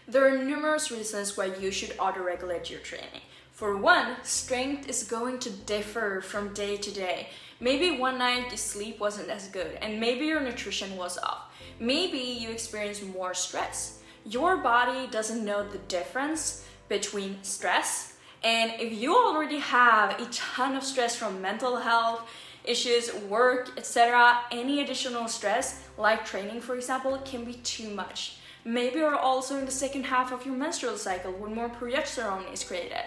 There are numerous reasons why you should auto-regulate your training. For one, strength is going to differ from day to day. Maybe one night your sleep wasn't as good, and maybe your nutrition was off. Maybe you experienced more stress. Your body doesn't know the difference between stress, and if you already have a ton of stress from mental health issues, work, etc., any additional stress, like training for example, can be too much. Maybe you're also in the second half of your menstrual cycle when more progesterone is created.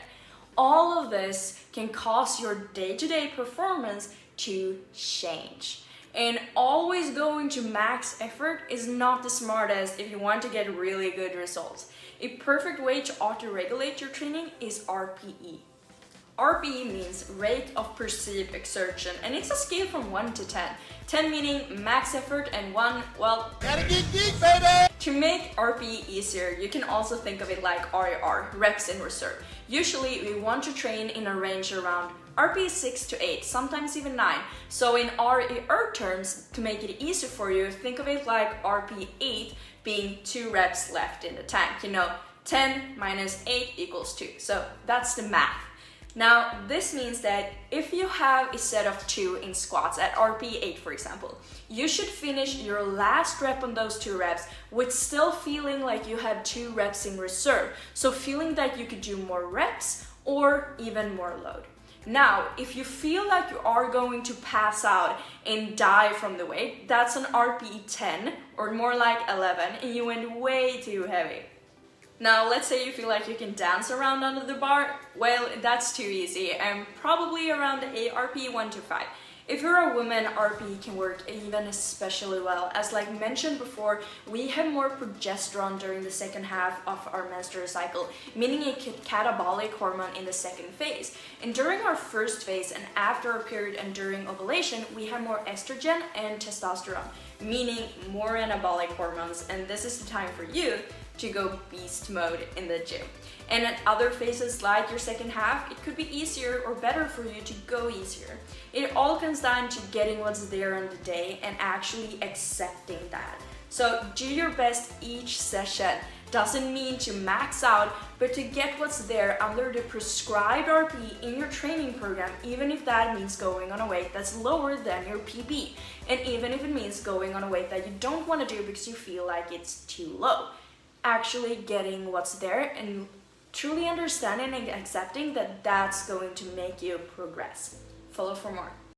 All of this can cause your day-to-day performance to change. And always going to max effort is not the smartest if you want to get really good results. A perfect way to auto-regulate your training is RPE. RPE means rate of perceived exertion, and it's a scale from 1 to 10. 10 meaning max effort and 1, well, gotta get geek, baby! To make RPE easier, you can also think of it like RER, reps in reserve. Usually we want to train in a range around RPE 6 to 8, sometimes even 9. So in RER terms, to make it easier for you, think of it like RPE 8 being 2 reps left in the tank. You know, 10 minus 8 equals 2. So that's the math. Now, this means that if you have a set of 2 in squats at RPE 8, for example, you should finish your last rep on those 2 reps with still feeling like you had 2 reps in reserve. So feeling that you could do more reps or even more load. Now, if you feel like you are going to pass out and die from the weight, that's an RPE 10 or more like 11 and you went way too heavy. Now, let's say you feel like you can dance around under the bar. Well, that's too easy and probably around a RPE 1 to 5. If you're a woman, RPE can work even especially well. As like mentioned before, we have more progesterone during the second half of our menstrual cycle, meaning a catabolic hormone in the second phase. And during our first phase and after our period and during ovulation, we have more estrogen and testosterone, meaning more anabolic hormones. And this is the time for you to go beast mode in the gym. And at other phases like your second half, it could be easier or better for you to go easier. It all comes down to getting what's there on the day and actually accepting that. So do your best each session. Doesn't mean to max out, but to get what's there under the prescribed RPE in your training program, even if that means going on a weight that's lower than your PB. And even if it means going on a weight that you don't want to do because you feel like it's too low. Actually getting what's there and truly understanding and accepting that that's going to make you progress. Follow for more.